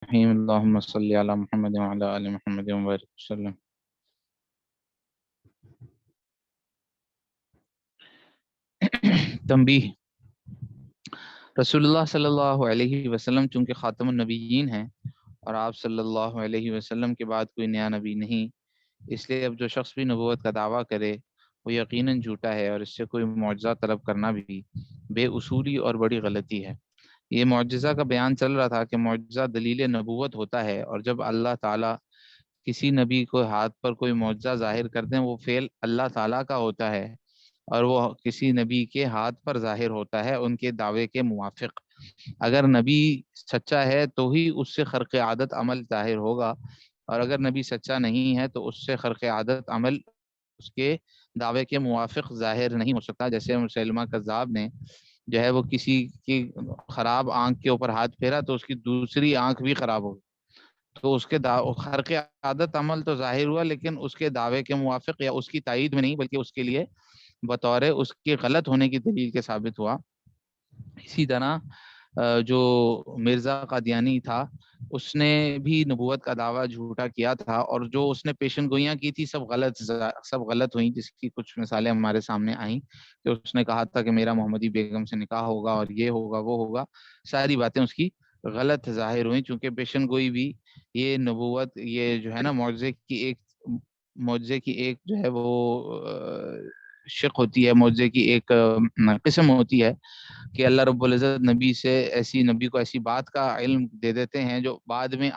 الرحیم اللہم صلی علی محمد وعلی آل محمد وبارک وسلم۔ تنبیہ: رسول اللہ صلی اللہ علیہ وسلم چونکہ خاتم النبیین ہیں اور آپ صلی اللہ علیہ وسلم کے بعد کوئی نیا نبی نہیں، اس لیے اب جو شخص بھی نبوت کا دعویٰ کرے وہ یقیناً جھوٹا ہے، اور اس سے کوئی معجزہ طلب کرنا بھی بے اصولی اور بڑی غلطی ہے۔ یہ معجزہ کا بیان چل رہا تھا کہ معجزہ دلیل نبوت ہوتا ہے، اور جب اللہ تعالیٰ کسی نبی کو ہاتھ پر کوئی معجزہ ظاہر کرتے ہیں وہ فعل اللہ تعالیٰ کا ہوتا ہے، اور وہ کسی نبی کے ہاتھ پر ظاہر ہوتا ہے ان کے دعوے کے موافق۔ اگر نبی سچا ہے تو ہی اس سے خرق عادت عمل ظاہر ہوگا، اور اگر نبی سچا نہیں ہے تو اس سے خرق عادت عمل اس کے دعوے کے موافق ظاہر نہیں ہو سکتا۔ جیسے مسلمہ کذاب نے جو ہے وہ کسی کی خراب آنکھ کے اوپر ہاتھ پھیرا تو اس کی دوسری آنکھ بھی خراب ہو گئی، تو اس کے خرق عادت عمل تو ظاہر ہوا، لیکن اس کے دعوے کے موافق یا اس کی تائید میں نہیں، بلکہ اس کے لیے بطور اس کے غلط ہونے کی دلیل کے ثابت ہوا۔ اسی طرح جو مرزا قادیانی تھا اس نے بھی نبوت کا دعویٰ جھوٹا کیا تھا، اور جو اس نے پیشن گوئیاں کی تھی سب غلط ہوئیں، جس کی کچھ مثالیں ہمارے سامنے آئیں کہ اس نے کہا تھا کہ میرا محمدی بیگم سے نکاح ہوگا اور یہ ہوگا وہ ہوگا، ساری باتیں اس کی غلط ظاہر ہوئیں، چونکہ پیشن گوئی بھی یہ نبوت، یہ جو ہے نا معجزے کی ایک جو ہے وہ شق ہوتی ہے، معجزے کی ایک قسم ہوتی ہے کہ اللہ رب العزت نبی کو ایسی بات کا علم دے دیتے ہیں جو بعد میں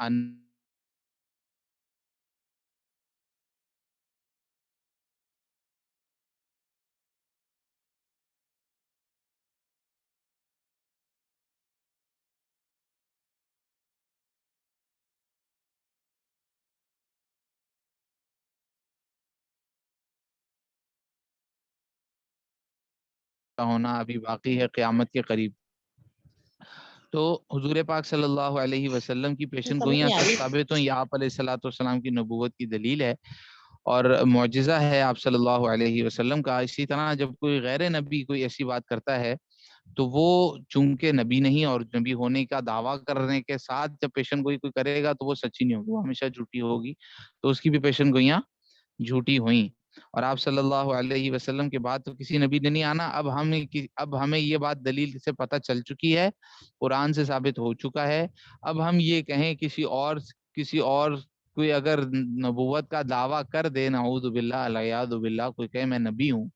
ہونا ابھی باقی ہے قیامت کے قریب۔ تو حضور پاک صلی اللہ علیہ وسلم کی پیشن گوئیاں کب ثابت ہوئیں؟ یہ آپ علیہ الصلوۃ والسلام کی نبوت کی دلیل ہے اور معجزہ ہے آپ صلی اللہ علیہ وسلم کا۔ اسی طرح جب کوئی غیر نبی کوئی ایسی بات کرتا ہے تو وہ چونکہ نبی نہیں اور نبی ہونے کا دعویٰ کرنے کے ساتھ جب پیشن گوئی کوئی کرے گا تو وہ سچی نہیں ہوگی، وہ ہمیشہ جھوٹی ہوگی، تو اس کی بھی پیشن گوئیاں جھوٹی ہوئیں۔ اور آپ صلی اللہ علیہ وسلم کے بعد تو کسی نبی نے نہیں آنا۔ اب ہمیں یہ بات دلیل سے پتہ چل چکی ہے، قرآن سے ثابت ہو چکا ہے۔ اب ہم یہ کہیں کسی اور کوئی اگر نبوت کا دعویٰ کر دے، نعوذ باللہ العیاذ باللہ، کوئی کہے میں نبی ہوں،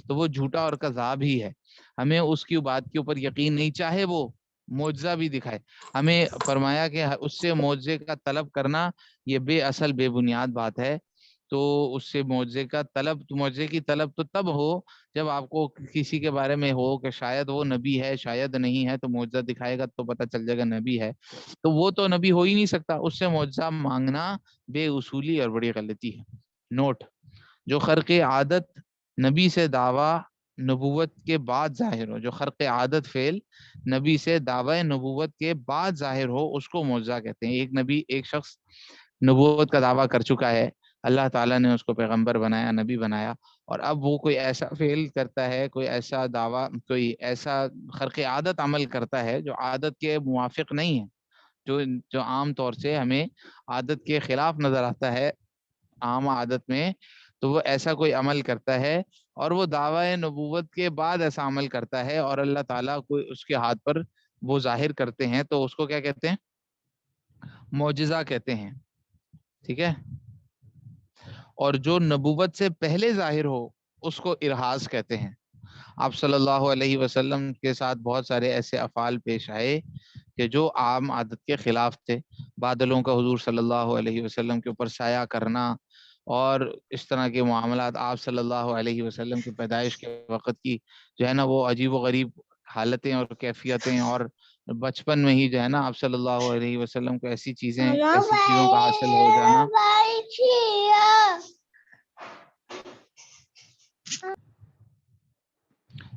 تو وہ جھوٹا اور کذاب ہی ہے۔ ہمیں اس کی بات کے اوپر یقین نہیں، چاہے وہ معجزہ بھی دکھائے۔ ہمیں فرمایا کہ اس سے معجزے کا طلب کرنا یہ بے اصل بے بنیاد بات ہے۔ تو اس سے معجزے کی طلب تو تب ہو جب آپ کو کسی کے بارے میں ہو کہ شاید وہ نبی ہے شاید نہیں ہے، تو معجزہ دکھائے گا تو پتہ چل جائے گا نبی ہے، تو وہ تو نبی ہو ہی نہیں سکتا، اس سے معجزہ مانگنا بے اصولی اور بڑی غلطی ہے۔ نوٹ: جو خرق عادت نبی سے دعویٰ نبوت کے بعد ظاہر ہو، جو خرق عادت فعل نبی سے دعوی نبوت کے بعد ظاہر ہو، اس کو معجزہ کہتے ہیں۔ ایک شخص نبوت کا دعویٰ کر چکا ہے، اللہ تعالیٰ نے اس کو پیغمبر بنایا، نبی بنایا، اور اب وہ کوئی ایسا فعل کرتا ہے، کوئی ایسا دعویٰ، کوئی ایسا خرق عادت عمل کرتا ہے جو عادت کے موافق نہیں ہے، جو عام طور سے ہمیں عادت کے خلاف نظر آتا ہے عام عادت میں، تو وہ ایسا کوئی عمل کرتا ہے اور وہ دعوی نبوت کے بعد ایسا عمل کرتا ہے اور اللہ تعالیٰ کو اس کے ہاتھ پر وہ ظاہر کرتے ہیں، تو اس کو کیا کہتے ہیں؟ معجزہ کہتے ہیں، ٹھیک ہے۔ اور جو نبوت سے پہلے ظاہر ہو اس کو ارہاس کہتے ہیں۔ آپ صلی اللہ علیہ وسلم کے ساتھ بہت سارے ایسے افعال پیش آئے کہ جو عام عادت کے خلاف تھے، بادلوں کا حضور صلی اللہ علیہ وسلم کے اوپر سایہ کرنا اور اس طرح کے معاملات، آپ صلی اللہ علیہ وسلم کی پیدائش کے وقت کی جو ہے نا وہ عجیب و غریب حالتیں اور کیفیتیں، اور بچپن میں ہی جو ہے نا آپ صلی اللہ علیہ وسلم کو ایسی چیزوں کا حاصل ہو جانا،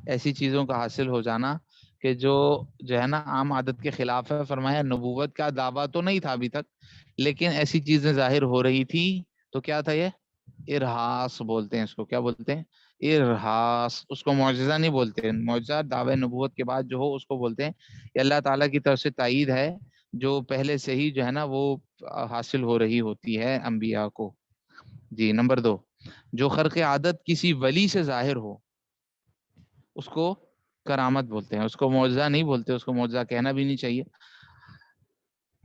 ایسی چیزوں کا حاصل ہو جانا کہ جو ہے نا عام عادت کے خلاف ہے۔ فرمایا نبوت کا دعویٰ تو نہیں تھا ابھی تک، لیکن ایسی چیزیں ظاہر ہو رہی تھی، تو کیا تھا؟ یہ ارہاس بولتے ہیں اس کو۔ کیا بولتے ہیں؟ ارہاس۔ اس کو معجزہ نہیں بولتے، معجزہ دعوی نبوت کے بعد جو ہو اس کو بولتے ہیں۔ یہ اللہ تعالیٰ کی طرف سے تائید ہے جو پہلے سے ہی جو ہے نا وہ حاصل ہو رہی ہوتی ہے انبیاء کو. جی نمبر 2، جو خرق عادت کسی ولی سے ظاہر ہو اس کو کرامت بولتے ہیں، اس کو معجزہ نہیں بولتے، اس کو معجزہ کہنا بھی نہیں چاہیے.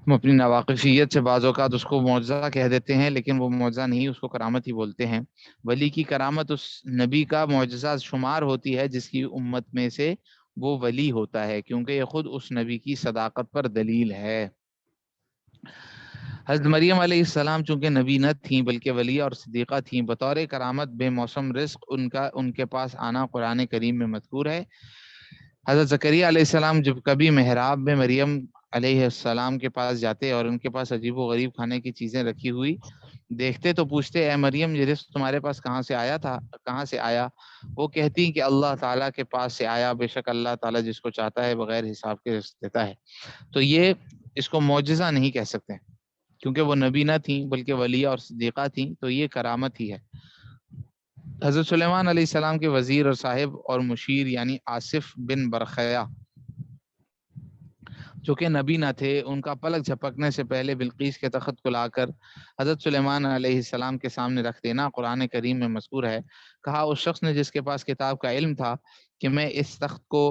ہم اپنی ناواقفیت سے بعض اوقات اس کو معجزہ کہہ دیتے ہیں، لیکن وہ معجزہ نہیں، اس کو کرامت ہی بولتے ہیں. ولی کی کرامت اس نبی کا معجزہ شمار ہوتی ہے جس کی امت میں سے وہ ولی ہوتا ہے، کیونکہ یہ خود اس نبی کی صداقت پر دلیل ہے. حضرت مریم علیہ السلام چونکہ نبی نہ تھیں بلکہ ولیہ اور صدیقہ تھیں، بطور کرامت بے موسم رزق ان کے پاس آنا قرآن کریم میں مذکور ہے. حضرت زکریا علیہ السلام جب کبھی محراب میں مریم علیہ السلام کے پاس جاتے اور ان کے پاس عجیب و غریب کھانے کی چیزیں رکھی ہوئی دیکھتے تو پوچھتے، اے مریم یہ رزق تمہارے پاس کہاں سے آیا؟ وہ کہتی کہ اللہ تعالیٰ کے پاس سے آیا، بے شک اللہ تعالیٰ جس کو چاہتا ہے بغیر حساب کے رزق دیتا ہے. تو یہ اس کو معجزہ نہیں کہہ سکتے کیونکہ وہ نبی نہ تھیں بلکہ ولیہ اور صدیقہ تھیں، تو یہ کرامت ہی ہے. حضرت سلیمان علیہ السلام کے وزیر اور صاحب اور مشیر یعنی آصف بن برخیا جو کہ نبی نہ تھے، ان کا پلک جھپکنے سے پہلے بلقیس کے تخت کو لا کر حضرت سلیمان علیہ السلام کے سامنے رکھ دینا قرآن کریم میں مذکور ہے. کہا اس شخص نے جس کے پاس کتاب کا علم تھا کہ میں اس تخت کو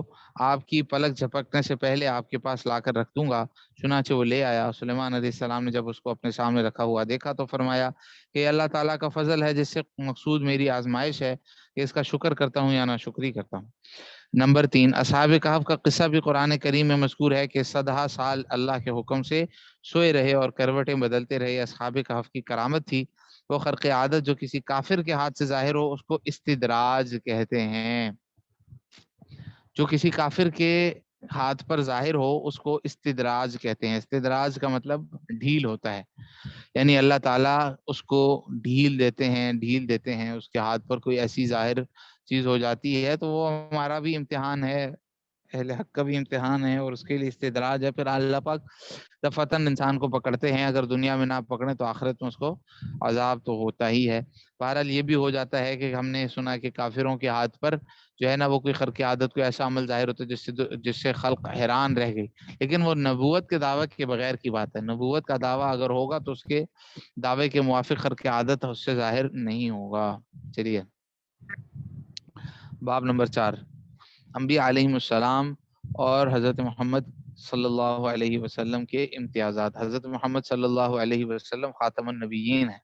آپ کی پلک جھپکنے سے پہلے آپ کے پاس لا کر رکھ دوں گا. چنانچہ وہ لے آیا. سلیمان علیہ السلام نے جب اس کو اپنے سامنے رکھا ہوا دیکھا تو فرمایا کہ اللہ تعالیٰ کا فضل ہے جس سے مقصود میری آزمائش ہے کہ اس کا شکر کرتا ہوں یا ناشکری کرتا ہوں. نمبر 3، اصحاب کہف کا قصہ بھی قرآن کریم میں مذکور ہے کہ 100 سال اللہ کے حکم سے سوئے رہے اور کروٹیں بدلتے رہے. اصحاب کہف کی کرامت تھی وہ خرق عادت جو کسی کافر کے ہاتھ سے ظاہر ہو اس کو استدراج کہتے ہیں. جو کسی کافر کے ہاتھ پر ظاہر ہو اس کو استدراج کہتے ہیں. استدراج کا مطلب ڈھیل ہوتا ہے، یعنی اللہ تعالیٰ اس کو ڈھیل دیتے ہیں اس کے ہاتھ پر کوئی ایسی ظاہر چیز ہو جاتی ہے. تو وہ ہمارا بھی امتحان ہے، اہل حق کا بھی امتحان ہے، اور اس کے لیے استدراج ہے. پھر اللہ پاک دفعتاً انسان کو پکڑتے ہیں، اگر دنیا میں نہ پکڑیں تو آخرت میں اس کو عذاب تو ہوتا ہی ہے. بہرحال یہ بھی ہو جاتا ہے کہ ہم نے سنا کہ کافروں کے ہاتھ پر جو ہے نا وہ کوئی خرق عادت کوئی ایسا عمل ظاہر ہوتا ہے جس سے خلق حیران رہ گئی، لیکن وہ نبوت کے دعوے کے بغیر کی بات ہے. نبوت کا دعویٰ اگر ہوگا تو اس کے دعوے کے موافق خرق عادت اس سے ظاہر نہیں ہوگا. چلیے باب نمبر 4، انبیاء علیہ السلام اور حضرت محمد صلی اللہ علیہ وسلم کے امتیازات. حضرت محمد صلی اللہ علیہ وسلم خاتم النبیین ہیں.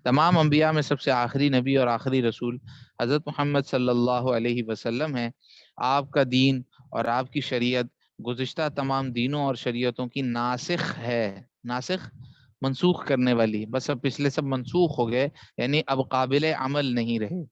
تمام انبیاء میں سب سے آخری نبی اور آخری رسول حضرت محمد صلی اللہ علیہ وسلم ہیں. آپ کا دین اور آپ کی شریعت گزشتہ تمام دینوں اور شریعتوں کی ناسخ ہے. ناسخ منسوخ کرنے والی، بس اب پچھلے سب منسوخ ہو گئے، یعنی اب قابل عمل نہیں رہے.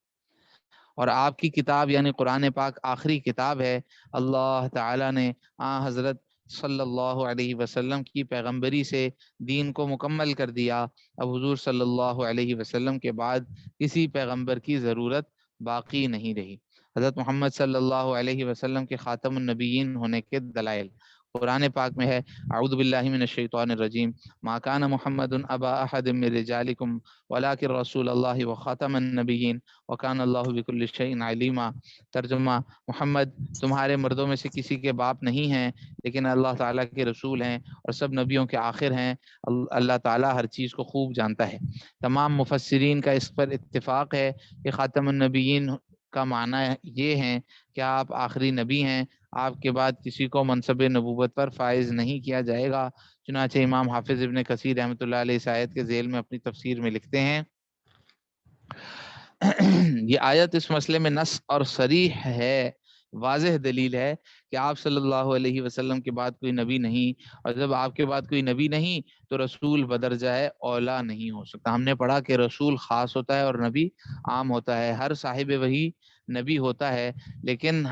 اور آپ کی کتاب یعنی قرآن پاک آخری کتاب ہے. اللہ تعالیٰ نے حضرت صلی اللہ علیہ وسلم کی پیغمبری سے دین کو مکمل کر دیا. اب حضور صلی اللہ علیہ وسلم کے بعد کسی پیغمبر کی ضرورت باقی نہیں رہی. حضرت محمد صلی اللہ علیہ وسلم کے خاتم النبیین ہونے کے دلائل قرآن پاک میں ہے، اعوذ باللہ من الشیطان الرجیم، ما کان محمد ابا احد من رجالکم ولکن رسول اللہ وخاتم النبیین وکان اللہ بکل شیء علیما. ترجمہ، محمد تمہارے مردوں میں سے کسی کے باپ نہیں ہیں لیکن اللہ تعالیٰ کے رسول ہیں اور سب نبیوں کے آخر ہیں. اللہ تعالیٰ ہر چیز کو خوب جانتا ہے. تمام مفسرین کا اس پر اتفاق ہے کہ خاتم النبیین کا معنی یہ ہے کہ آپ آخری نبی ہیں، آپ کے بعد کسی کو منصب نبوت پر فائز نہیں کیا جائے گا. چنانچہ امام حافظ ابن کثیر رحمۃ اللہ علیہ اس آیت کے ذیل میں اپنی تفسیر میں لکھتے ہیں یہ آیت اس مسئلے میں نص اور صریح ہے، واضح دلیل ہے کہ آپ صلی اللہ علیہ وسلم کے بعد کوئی نبی نہیں، اور جب آپ کے بعد کوئی نبی نہیں تو رسول بدرجہ اولا نہیں ہو سکتا. ہم نے پڑھا کہ رسول خاص ہوتا ہے اور نبی عام ہوتا ہے. ہر صاحب وحی نبی ہوتا ہے لیکن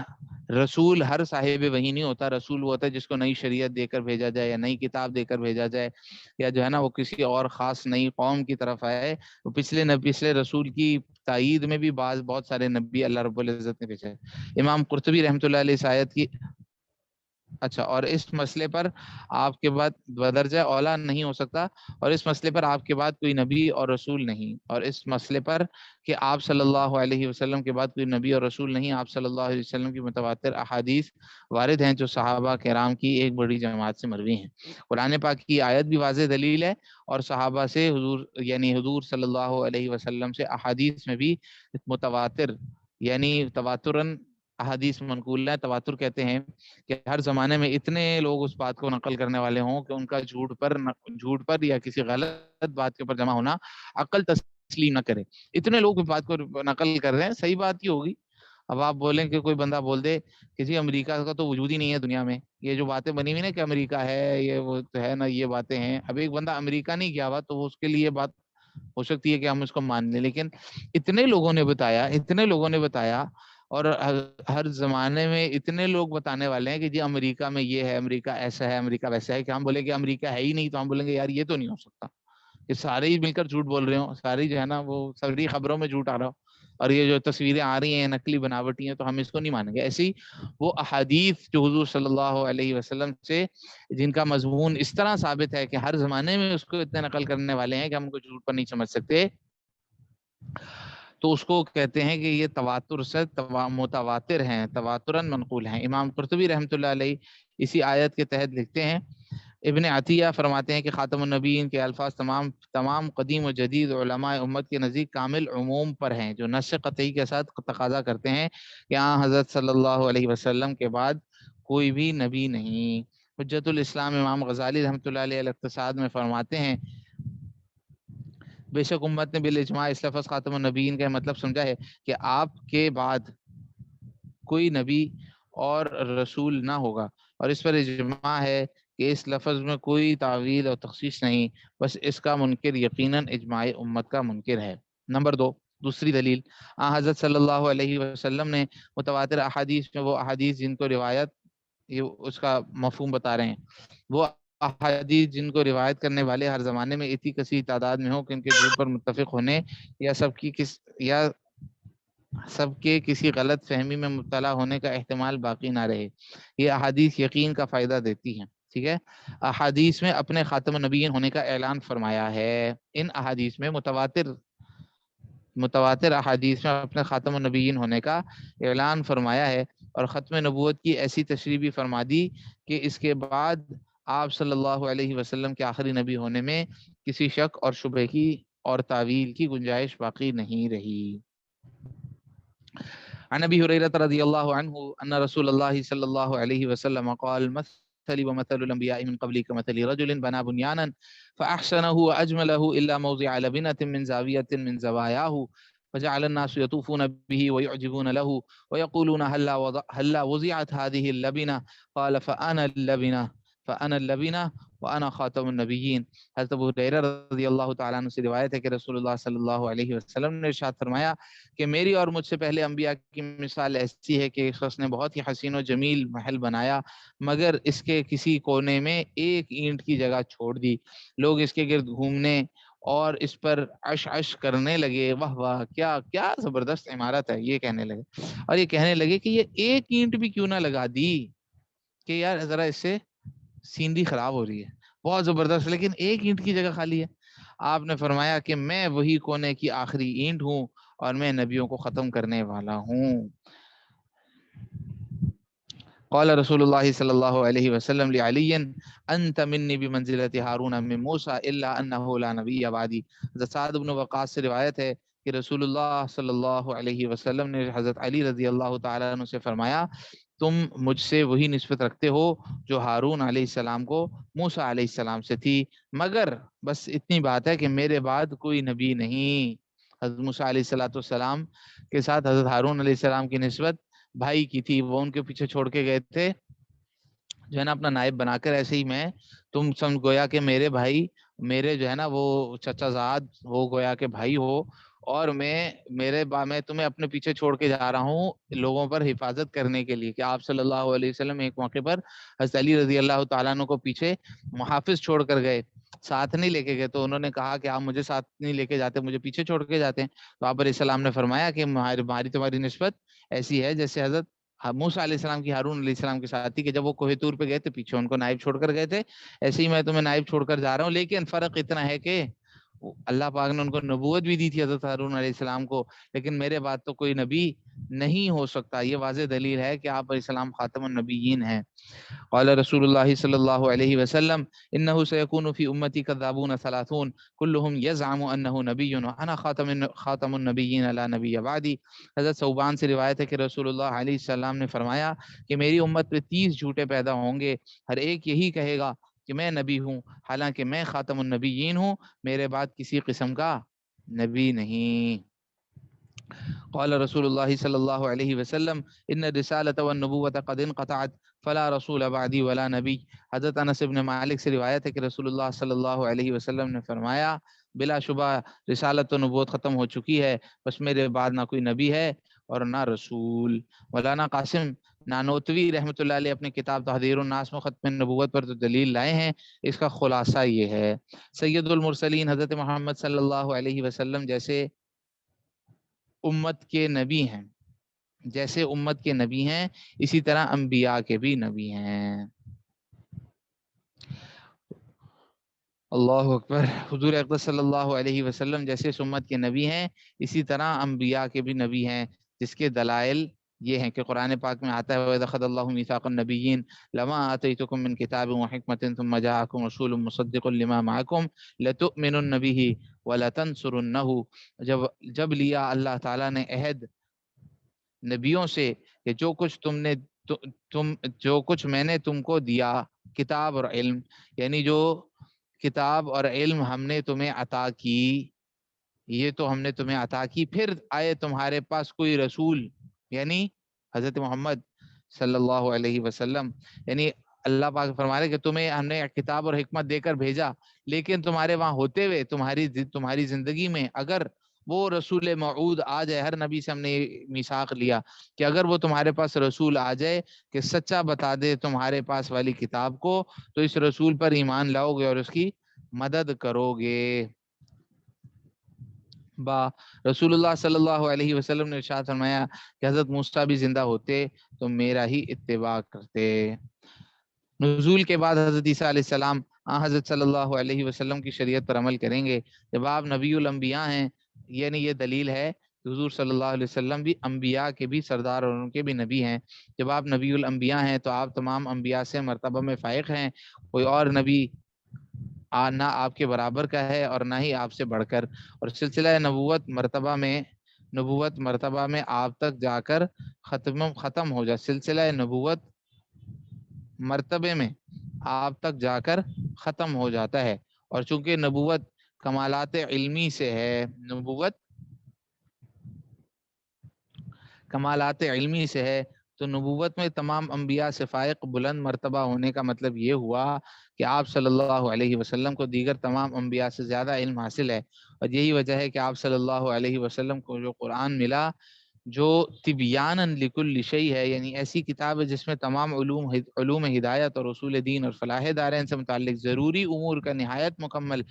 رسول ہر صاحب وحی نہیں ہوتا. رسول وہ ہوتا ہے جس کو نئی شریعت دے کر بھیجا جائے یا نئی کتاب دے کر بھیجا جائے، یا جو ہے نا وہ کسی اور خاص نئی قوم کی طرف آئے. پچھلے رسول کی تائید میں بھی بہت سارے نبی اللہ رب العزت نے بھیجے. امام قرطبی رحمۃ اللہ علیہ آیت کی اچھا، اور اس مسئلے پر آپ کے بعد بدرجہ اولا نہیں ہو سکتا، اور اس مسئلے پر آپ کے بعد کوئی نبی اور رسول نہیں، اور اس مسئلے پر کہ آپ صلی اللہ علیہ وسلم کے بعد کوئی نبی اور رسول نہیں، آپ صلی اللہ علیہ وسلم کی متواتر احادیث وارد ہیں جو صحابہ کرام کی ایک بڑی جماعت سے مروی ہیں۔ قرآن پاک کی آیت بھی واضح دلیل ہے، اور صحابہ سے حضور یعنی حضور صلی اللہ علیہ وسلم سے احادیث میں بھی متواتر یعنی تواتراً احادیث منقول ہے۔ تواتر کہتے ہیں کہ ہر زمانے میں اتنے لوگ اس بات کو نقل کرنے والے ہوں کہ ان کا جھوٹ پر یا کسی غلط بات کے اوپر جمع ہونا عقل تسلیم نہ کرے۔ اتنے لوگ اس بات کو نقل کر رہے ہیں، صحیح بات ہی ہوگی۔ اب آپ بولیں کہ کوئی بندہ بول دے کہ جی امریکہ کا تو وجود ہی نہیں ہے دنیا میں، یہ جو باتیں بنی ہوئی نا کہ امریکہ ہے، یہ وہ تو ہے نا، یہ باتیں ہیں۔ اب ایک بندہ امریکہ نہیں گیا ہوا تو وہ اس کے لیے بات ہو سکتی ہے کہ ہم اس کو مان لیں، لیکن اتنے لوگوں نے بتایا اور ہر زمانے میں اتنے لوگ بتانے والے ہیں کہ جی امریکہ میں یہ ہے، امریکہ ایسا ہے، امریکہ ویسا ہے، کہ ہم بولیں کہ امریکہ ہے ہی نہیں تو ہم بولیں گے یار یہ تو نہیں ہو سکتا کہ سارے ہی مل کر جھوٹ بول رہے ہوں، سارے جو ہے نا وہ ساری خبروں میں جھوٹ آ رہا ہو، اور یہ جو تصویریں آ رہی ہیں نقلی بناوٹی ہیں تو ہم اس کو نہیں مانیں گے۔ ایسی وہ احادیث جو حضور صلی اللہ علیہ وسلم سے جن کا مضمون اس طرح ثابت ہے کہ ہر زمانے میں اس کو اتنے نقل کرنے والے ہیں کہ ہم کو جھوٹ پر نہیں سمجھ سکتے، تو اس کو کہتے ہیں کہ یہ تواتر سے متواتر ہیں، تواتراً منقول ہیں۔ امام قرطبی رحمۃ اللہ علیہ اسی آیت کے تحت لکھتے ہیں، ابن عطیہ فرماتے ہیں کہ خاتم النبیین کے الفاظ تمام قدیم و جدید علماء امت کے نزدیک کامل عموم پر ہیں، جو نص قطعی کے ساتھ تقاضا کرتے ہیں کہ حضرت صلی اللہ علیہ وسلم کے بعد کوئی بھی نبی نہیں۔ حجت الاسلام امام غزالی رحمۃ اللہ علیہ الاقتصاد میں فرماتے ہیں، بے شک امت نے بالاجماع اس لفظ خاتم النبیین کا مطلب سمجھا ہے کہ آپ کے بعد کوئی نبی اور رسول نہ ہوگا، اور اس پر اجماع ہے کہ اس لفظ میں کوئی تعویل اور تخصیص نہیں، بس اس کا منکر یقیناً اجماع امت کا منکر ہے۔ نمبر 2، دوسری دلیل، حضرت صلی اللہ علیہ وسلم نے متواتر احادیث میں وہ احادیث جن کو روایت، یہ اس کا مفہوم بتا رہے ہیں، وہ احادیث جن کو روایت کرنے والے ہر زمانے میں اتنی کثیر تعداد میں ہو کہ ان کے جھوٹ پر متفق ہونے یا سب کے کسی غلط فہمی میں مبتلا ہونے کا احتمال باقی نہ رہے، یہ احادیث یقین کا فائدہ دیتی ہیں۔ ٹھیک ہے، احادیث میں اپنے خاتم النبیین ہونے کا اعلان فرمایا ہے۔ ان احادیث میں متواتر احادیث میں اپنے خاتم النبیین ہونے کا اعلان فرمایا ہے، اور ختم نبوت کی ایسی تشریح بھی فرما دی کہ اس کے بعد آپ صلی اللہ علیہ وسلم کے آخری نبی ہونے میں کسی شک اور شبہ کی اور تعویل کی گنجائش باقی نہیں رہی۔ عن ابي هريره رضي الله عنه ان رسول الله صلى الله عليه وسلم قال مثلي ومثل الانبياء من قبلي كمثل رجل بنى بنيانا فاحسنه واجمله الا موضع لبنه من زاويه من زواياه فجعل الناس يطوفون به ويعجبون له ويقولون هلا وضعت هذه اللبنه قال فانا اللبنه وانا خاتم النبیین۔ حضرت ابو ہریرہ رضی اللہ تعالیٰ عنہ سے روایت ہے کہ رسول اللہ صلی اللہ علیہ وسلم نے ارشاد فرمایا کہ میری اور مجھ سے پہلے انبیاء کی مثال ایسی ہے کہ ایک شخص نے بہت ہی حسین و جمیل محل بنایا، مگر اس کے کسی کونے میں ایک اینٹ کی جگہ چھوڑ دی، لوگ اس کے گرد گھومنے اور اس پر عش کرنے لگے، واہ واہ کیا کیا زبردست عمارت ہے، یہ کہنے لگے، اور یہ کہنے لگے کہ یہ ایک اینٹ بھی کیوں نہ لگا دی، کہ یار ذرا اس سے سینری خراب ہو رہی ہے، بہت زبردست، لیکن ایک اینٹ کی جگہ خالی ہے۔ آپ نے فرمایا کہ میں وہی کونے کی آخری اینٹ ہوں اور میں نبیوں کو ختم کرنے والا ہوں۔ قال رسول اللہ صلی اللہ علیہ وسلم لعلی انت منی بمنزلت ہارون من موسیٰ الا انہ لا نبی بعدی۔ حضرت سعد بن وقاص سے روایت ہے کہ رسول اللہ صلی اللہ علیہ وسلم نے حضرت علی رضی اللہ تعالیٰ عنہ سے فرمایا، تم مجھ سے وہی نسبت رکھتے ہو جو ہارون علیہ السلام کو موسیٰ علیہ السلام سے تھی، مگر بس اتنی بات ہے کہ میرے بعد کوئی نبی نہیں۔ حضرت موسیٰ علیہ السلام کے ساتھ حضرت ہارون علیہ السلام کی نسبت بھائی کی تھی، وہ ان کے پیچھے چھوڑ کے گئے تھے جو ہے نا اپنا نائب بنا کر، ایسے ہی میں تم سمجھ گویا کہ میرے بھائی، میرے جو ہے نا وہ چچا زاد ہو، گویا کہ بھائی ہو، اور میں تمہیں اپنے پیچھے چھوڑ کے جا رہا ہوں لوگوں پر حفاظت کرنے کے لیے، کہ آپ صلی اللہ علیہ وسلم ایک موقع پر حضرت علی رضی اللہ تعالیٰ عنہ کو پیچھے محافظ چھوڑ کر گئے، ساتھ نہیں لے کے گئے، تو انہوں نے کہا کہ آپ مجھے ساتھ نہیں لے کے جاتے، مجھے پیچھے چھوڑ کے جاتے ہیں، تو آپ علیہ السلام نے فرمایا کہ تمہاری نسبت ایسی ہے جیسے حضرت موسیٰ علیہ السلام کی ہارون علیہ السلام کے ساتھ تھی کہ جب وہ کوہ طور پہ گئے تھے پیچھے ان کو نائب چھوڑ کر گئے تھے، ایسے ہی میں تمہیں نائب چھوڑ کر جا رہا ہوں، لیکن فرق اتنا ہے کہ اللہ پاک نے ان کو نبوت بھی دی تھی حضرت ہارون علیہ السلام کو، لیکن میرے بعد تو کوئی نبی نہیں ہو سکتا۔ یہ واضح دلیل ہے کہ آپ علیہ السلام خاتم النبیین ہیں۔ قال رسول اللہ صلی اللہ علیہ وسلم انه سيكون في امتی كذابون ثلاثون كلهم يزعم انه نبی وانا خاتم النبیین لا نبی بعدی۔ حضرت ثوبان سے روایت ہے کہ رسول اللہ علیہ السلام نے فرمایا کہ میری امت میں 30 جھوٹے پیدا ہوں گے، ہر ایک یہی کہے گا کہ میں نبی ہوں، حالانکہ میں خاتم النبیین ہوں، میرے بعد کسی قسم کا نبی نہیں۔ قال رسول اللہ صلی اللہ علیہ وسلم ان الرسالۃ والنبوۃ قد انقطعت فلا رسول بعدی ولا نبی۔ حضرت انس بن مالک سے روایت ہے کہ رسول اللہ صلی اللہ علیہ وسلم نے فرمایا بلا شبہ رسالت و نبوت ختم ہو چکی ہے، بس میرے بعد نہ کوئی نبی ہے اور نہ رسول۔ مولانا قاسم نانوتوی رحمۃ اللہ علیہ اپنے کتاب تحذیر الناس میں ختم نبوت پر جو دلیل لائے ہیں، اس کا خلاصہ یہ ہے، سید المرسلین حضرت محمد صلی اللہ علیہ وسلم جیسے امت کے نبی ہیں، جیسے امت کے نبی ہیں اسی طرح انبیاء کے بھی نبی ہیں۔ اللہ اکبر۔ حضور اقدس صلی اللہ علیہ وسلم جیسے اس امت کے نبی ہیں اسی طرح انبیاء کے بھی نبی ہیں، جس کے دلائل یہ ہیں کہ قرآن پاک میں آتا ہے وَإِذْ أَخَذَ اللَّهُ مِيثَاقَ النَّبِيِّينَ لَمَا آتَيْتُكُم مِّن كِتَابٍ وَحِكْمَةٍ ثُمَّ جَاءَكُمْ رَسُولٌ مُّصَدِّقٌ لِّمَا مَعَكُمْ لَتُؤْمِنُنَّ بِهِ وَلَتَنصُرُنَّهُ۔ جب لیا اللہ تعالیٰ نے عہد نبیوں سے کہ جو کچھ میں نے تم کو دیا کتاب اور علم، یعنی جو کتاب اور علم ہم نے تمہیں عطا کی، یہ تو ہم نے تمہیں عطا کی، پھر آئے تمہارے پاس کوئی رسول، یعنی حضرت محمد صلی اللہ علیہ وسلم، یعنی اللہ پاک فرما رہے کہ تمہیں ہم نے کتاب اور حکمت دے کر بھیجا، لیکن تمہارے وہاں ہوتے ہوئے تمہاری زندگی میں اگر وہ رسول موعود آ جائے، ہر نبی سے ہم نے میثاق لیا کہ اگر وہ تمہارے پاس رسول آ جائے کہ سچا بتا دے تمہارے پاس والی کتاب کو، تو اس رسول پر ایمان لاؤ گے اور اس کی مدد کرو گے۔ رسول اللہ صلی اللہ علیہ وسلم نے ارشاد فرمایا کہ حضرت موسیٰ بھی زندہ ہوتے تو میرا ہی اتباع کرتے۔ نزول کے بعد حضرت عیسیٰ علیہ السلام حضرت صلی اللہ علیہ وسلم کی شریعت پر عمل کریں گے۔ جب آپ نبی الانبیاء ہیں، یعنی یہ دلیل ہے کہ حضور صلی اللہ علیہ وسلم بھی انبیاء کے بھی سردار اور ان کے بھی نبی ہیں۔ جب آپ نبی الانبیاء ہیں تو آپ تمام انبیاء سے مرتبہ میں فائق ہیں، کوئی اور نبی نہ آپ کے برابر کا ہے اور نہ ہی آپ سے بڑھ کر، اور سلسلہ نبوت مرتبہ میں آپ تک جا کر ختم ہو جائے، سلسلہ نبوت مرتبے میں آپ تک جا کر ختم ہو جاتا ہے، اور چونکہ نبوت کمالات علمی سے ہے، نبوت کمالات علمی سے ہے، تو نبوت میں تمام انبیاء سے فائق بلند مرتبہ ہونے کا مطلب یہ ہوا کہ آپ صلی اللہ علیہ وسلم کو دیگر تمام انبیاء سے زیادہ علم حاصل ہے، اور یہی وجہ ہے کہ آپ صلی اللہ علیہ وسلم کو جو قرآن ملا جو تبیانا لکل شیء ہے، یعنی ایسی کتاب ہے جس میں تمام علوم ہدایت اور اصول دین اور فلاح دارین سے متعلق ضروری امور کا نہایت مکمل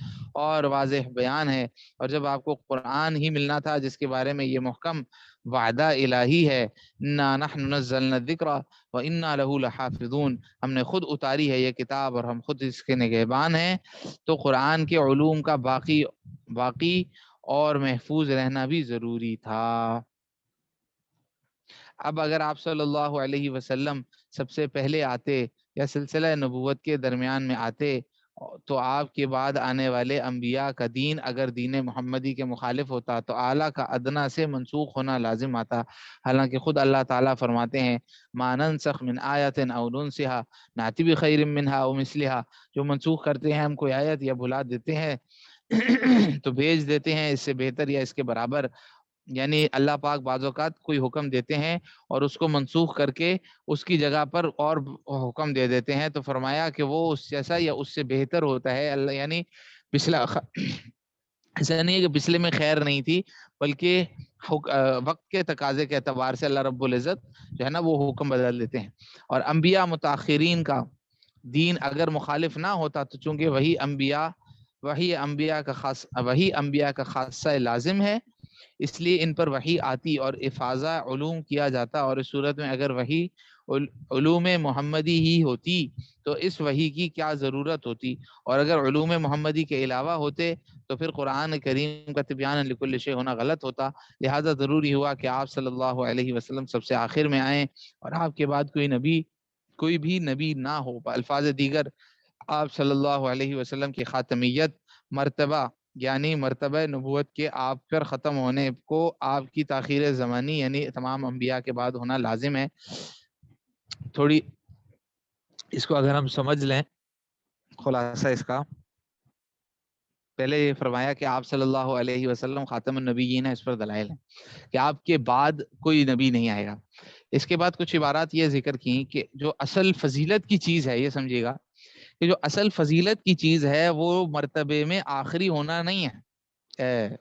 اور واضح بیان ہے۔ اور جب آپ کو قرآن ہی ملنا تھا جس کے بارے میں یہ محکم وعدہ الہی ہے، انا نحن نزلنا الذکر وانا لہ لحافظون، ہم نے خود اتاری ہے یہ کتاب اور ہم خود اس کے نگہبان ہیں، تو قرآن کے علوم کا باقی اور محفوظ رہنا بھی ضروری تھا۔ اب اگر آپ صلی اللہ علیہ وسلم سب سے پہلے آتے یا سلسلہ نبوت کے درمیان میں آتے، تو آپ کے بعد آنے والے انبیاء کا دین اگر دین محمدی کے مخالف ہوتا تو اعلیٰ کا ادنا سے منسوخ ہونا لازم آتا، حالانکہ خود اللہ تعالیٰ فرماتے ہیں ما ننسخ من آیت او ننسها نأتی بخیر منها او مثلها، جو منسوخ کرتے ہیں ہم کوئی آیت یا بھلا دیتے ہیں تو بھیج دیتے ہیں اس سے بہتر یا اس کے برابر، یعنی اللہ پاک بعض اوقات کوئی حکم دیتے ہیں اور اس کو منسوخ کر کے اس کی جگہ پر اور حکم دے دیتے ہیں، تو فرمایا کہ وہ اس جیسا یا اس سے بہتر ہوتا ہے۔ اللہ یعنی پچھلا ایسا نہیں ہے کہ پچھلے میں خیر نہیں تھی، بلکہ وقت کے تقاضے کے اعتبار سے اللہ رب العزت جو ہے نا وہ حکم بدل دیتے ہیں۔ اور انبیاء متاخرین کا دین اگر مخالف نہ ہوتا تو چونکہ وہی انبیاء کا خاصہ لازم ہے، اس لیے ان پر وحی آتی اور افاضہ علوم کیا جاتا، اور اس صورت میں اگر وحی علوم محمدی ہی ہوتی تو اس وحی کی کیا ضرورت ہوتی، اور اگر علوم محمدی کے علاوہ ہوتے تو پھر قرآن کریم کا تبیان لکل شیء ہونا غلط ہوتا۔ لہٰذا ضروری ہوا کہ آپ صلی اللہ علیہ وسلم سب سے آخر میں آئیں، اور آپ کے بعد کوئی بھی نبی نہ ہو۔ الفاظ دیگر، آپ صلی اللہ علیہ وسلم کی خاتمیت مرتبہ یعنی مرتبہ نبوت کے آپ پر ختم ہونے کو آپ کی تاخیر زمانی یعنی تمام انبیاء کے بعد ہونا لازم ہے۔ تھوڑی اس کو اگر ہم سمجھ لیں، خلاصہ اس کا، پہلے یہ فرمایا کہ آپ صلی اللہ علیہ وسلم خاتم النبیین ہے، اس پر دلائل ہیں کہ آپ کے بعد کوئی نبی نہیں آئے گا۔ اس کے بعد کچھ عبارات یہ ذکر کی کہ جو اصل فضیلت کی چیز ہے، یہ سمجھیے گا کہ جو اصل فضیلت کی چیز ہے وہ مرتبے میں آخری ہونا نہیں ہے،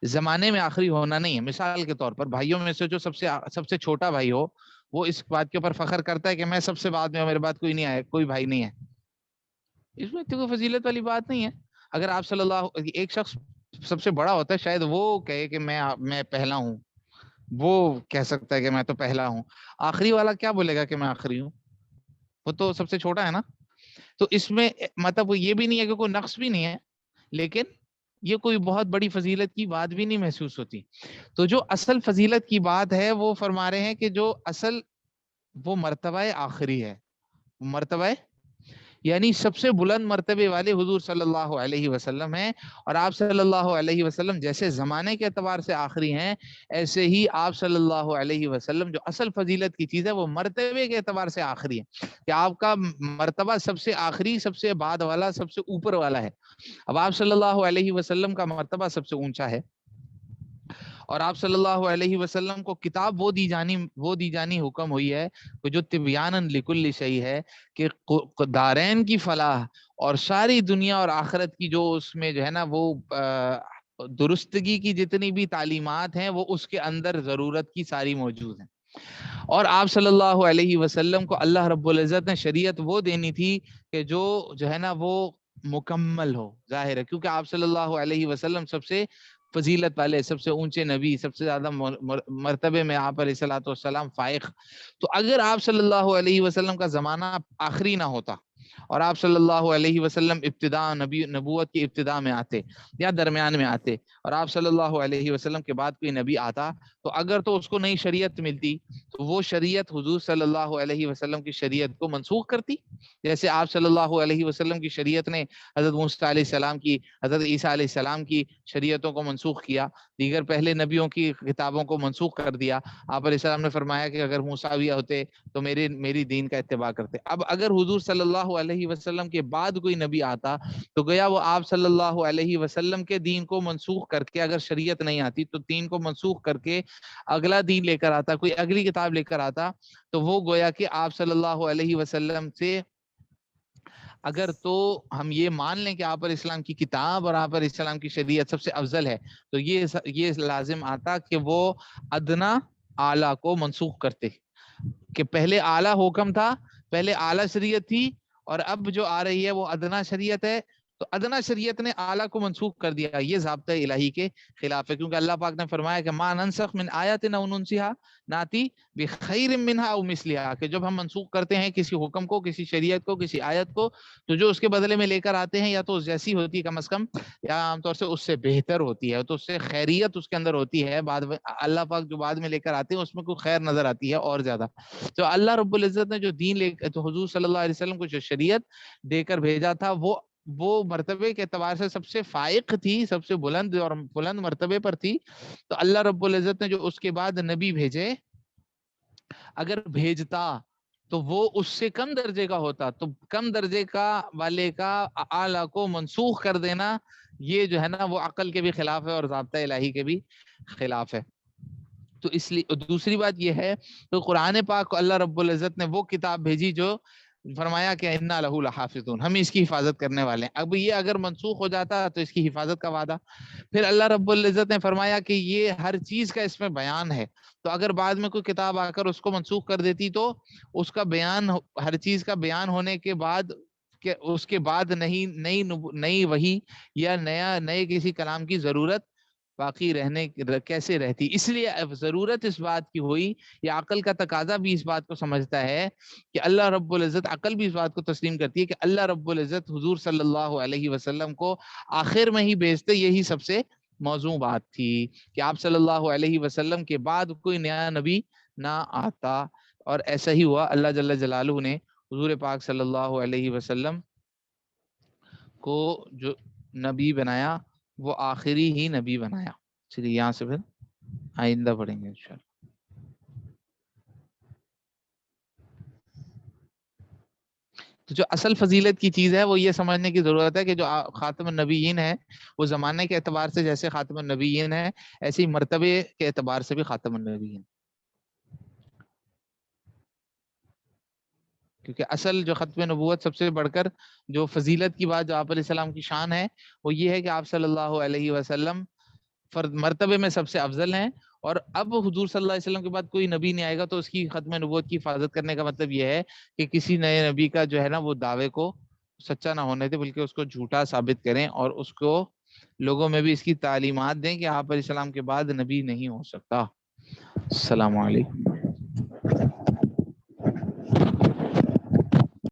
زمانے میں آخری ہونا نہیں ہے۔ مثال کے طور پر بھائیوں میں سے جو سب سے چھوٹا بھائی ہو، وہ اس بات کے اوپر فخر کرتا ہے کہ میں سب سے بعد میں ہوں، میرے بعد کوئی نہیں آیا، کوئی بھائی نہیں ہے۔ اس میں کوئی فضیلت والی بات نہیں ہے۔ اگر آپ صلی اللہ، ایک شخص سب سے بڑا ہوتا ہے، شاید وہ کہے کہ میں پہلا ہوں، وہ کہہ سکتا ہے کہ میں تو پہلا ہوں۔ آخری والا کیا بولے گا کہ میں آخری ہوں؟ وہ تو سب سے چھوٹا ہے نا۔ تو اس میں مطلب یہ بھی نہیں ہے کہ کوئی نقص بھی نہیں ہے، لیکن یہ کوئی بہت بڑی فضیلت کی بات بھی نہیں محسوس ہوتی۔ تو جو اصل فضیلت کی بات ہے وہ فرما رہے ہیں کہ جو اصل وہ مرتبہ آخری ہے، مرتبہ یعنی سب سے بلند مرتبے والے حضور صلی اللہ علیہ وسلم ہیں، اور آپ صلی اللہ علیہ وسلم جیسے زمانے کے اعتبار سے آخری ہیں، ایسے ہی آپ صلی اللہ علیہ وسلم جو اصل فضیلت کی چیز ہے وہ مرتبے کے اعتبار سے آخری ہے، کہ آپ کا مرتبہ سب سے آخری، سب سے بعد والا، سب سے اوپر والا ہے۔ اب آپ صلی اللہ علیہ وسلم کا مرتبہ سب سے اونچا ہے، اور آپ صلی اللہ علیہ وسلم کو کتاب وہ دی جانی حکم ہوئی ہے جو تبیان لکل شیء ہے، کہ دارین کی فلاح اور ساری دنیا اور آخرت کی جو اس میں جو ہے نا وہ درستگی کی جتنی بھی تعلیمات ہیں وہ اس کے اندر ضرورت کی ساری موجود ہیں۔ اور آپ صلی اللہ علیہ وسلم کو اللہ رب العزت نے شریعت وہ دینی تھی کہ جو ہے نا وہ مکمل ہو، ظاہر ہے، کیونکہ آپ صلی اللہ علیہ وسلم سب سے فضیلت والے، سب سے اونچے نبی، سب سے زیادہ مرتبے میں آپ علیہ الصلوۃ والسلام فائق۔ تو اگر آپ صلی اللہ علیہ وسلم کا زمانہ آخری نہ ہوتا اور آپ صلی اللہ علیہ وسلم نبوت کی ابتدا میں آتے یا درمیان میں آتے، اور آپ صلی اللہ علیہ وسلم کے بعد کوئی نبی آتا، تو اگر تو اس کو نئی شریعت ملتی تو وہ شریعت حضور صلی اللہ علیہ وسلم کی شریعت کو منسوخ کرتی، جیسے آپ صلی اللہ علیہ وسلم کی شریعت نے حضرت موسیٰ علیہ السلام کی، حضرت عیسیٰ علیہ السلام کی شریعتوں کو منسوخ کیا، دیگر پہلے نبیوں کی کتابوں کو منسوخ کر دیا۔ آپ علیہ السلام نے فرمایا کہ اگر موسیٰ بھی ہوتے تو میری دین کا اتباع کرتے۔ اب اگر حضور صلی اللہ علیہ وسلم کے بعد کوئی نبی آتا تو گویا وہ آپ صلی اللہ علیہ وسلم کے دین کو منسوخ کر کے، اگر شریعت نہیں آتی تو دین کو منسوخ کر کے اگلا دین لے کر آتا، کوئی اگلی کتاب لے کر آتا، تو وہ گویا کہ آپ صلی اللہ علیہ وسلم سے اگر تو ہم یہ مان لیں کہ آپ علیہ السلام کی کتاب اور آپ علیہ السلام کی شریعت سب سے افضل ہے، تو یہ لازم آتا کہ وہ ادنا اعلیٰ کو منسوخ کرتے، کہ پہلے اعلیٰ حکم تھا، پہلے اعلیٰ شریعت تھی، اور اب جو آ رہی ہے وہ ادنا شریعت ہے، تو ادنا شریعت نے اعلیٰ کو منسوخ کر دیا۔ یہ ضابطہ الہی کے خلاف ہے، کیونکہ اللہ پاک نے فرمایا کہ ما ننسخ من آیت او ننسها ناتی بخیر منها او مثلها، کہ جب ہم منسوخ کرتے ہیں کسی حکم کو، کسی شریعت کو، کسی آیت کو، تو جو اس کے بدلے میں لے کر آتے ہیں یا تو جیسی ہوتی ہے کم از کم، یا عام طور سے اس سے بہتر ہوتی ہے، تو اس سے خیریت اس کے اندر ہوتی ہے، بعد میں اللہ پاک جو بعد میں لے کر آتے ہیں اس میں کوئی خیر نظر آتی ہے اور زیادہ۔ تو اللہ رب العزت نے جو دین تو حضور صلی اللہ علیہ وسلم کو جو شریعت دے کر بھیجا تھا وہ مرتبے کے اعتبار سے سب سے فائق تھی، سب سے بلند مرتبے پر تھی۔ تو اللہ رب العزت نے جو اس کے بعد نبی بھیجے، اگر بھیجتا تو وہ اس سے کم درجے کا ہوتا، تو کم درجے کا والے کا اعلیٰ کو منسوخ کر دینا، یہ جو ہے نا وہ عقل کے بھی خلاف ہے اور ضابطہ الہی کے بھی خلاف ہے۔ تو اس لیے دوسری بات یہ ہے، تو قرآن پاک کو اللہ رب العزت نے وہ کتاب بھیجی جو فرمایا کہ انا لہ لحافظون، ہم اس کی حفاظت کرنے والے ہیں۔ اب یہ اگر منسوخ ہو جاتا تو اس کی حفاظت کا وعدہ، پھر اللہ رب العزت نے فرمایا کہ یہ ہر چیز کا اس میں بیان ہے، تو اگر بعد میں کوئی کتاب آ کر اس کو منسوخ کر دیتی تو اس کا بیان، ہر چیز کا بیان ہونے کے بعد کہ اس کے بعد نئی وحی یا نئے کسی کلام کی ضرورت باقی رہنے کیسے رہتی. اس لیے ضرورت اس بات کی ہوئی, یا عقل کا تقاضا بھی اس بات کو سمجھتا ہے کہ اللہ رب العزت, عقل بھی اس بات کو تسلیم کرتی ہے کہ اللہ رب العزت حضور صلی اللہ علیہ وسلم کو آخر میں ہی بھیجتے. یہی سب سے موزوں بات تھی کہ آپ صلی اللہ علیہ وسلم کے بعد کوئی نیا نبی نہ آتا, اور ایسا ہی ہوا. اللہ جل جلالہ نے حضور پاک صلی اللہ علیہ وسلم کو جو نبی بنایا وہ آخری ہی نبی بنایا. چلیے یہاں سے پھر آئندہ پڑھیں گے انشاءاللہ. تو جو اصل فضیلت کی چیز ہے وہ یہ سمجھنے کی ضرورت ہے کہ جو خاتم النبیین ہے وہ زمانے کے اعتبار سے جیسے خاتم النبیین ہے, ایسے ہی مرتبے کے اعتبار سے بھی خاتم النبیین, کیونکہ اصل جو ختم نبوت سب سے بڑھ کر جو فضیلت کی بات جو آپ علیہ السلام کی شان ہے وہ یہ ہے کہ آپ صلی اللہ علیہ وسلم مرتبے میں سب سے افضل ہیں. اور اب حضور صلی اللہ علیہ وسلم کے بعد کوئی نبی نہیں آئے گا, تو اس کی ختم نبوت کی حفاظت کرنے کا مطلب یہ ہے کہ کسی نئے نبی کا جو ہے نا وہ دعوے کو سچا نہ ہونے دے, بلکہ اس کو جھوٹا ثابت کریں, اور اس کو لوگوں میں بھی اس کی تعلیمات دیں کہ آپ علیہ السلام کے بعد نبی نہیں ہو سکتا. السلام علیکم.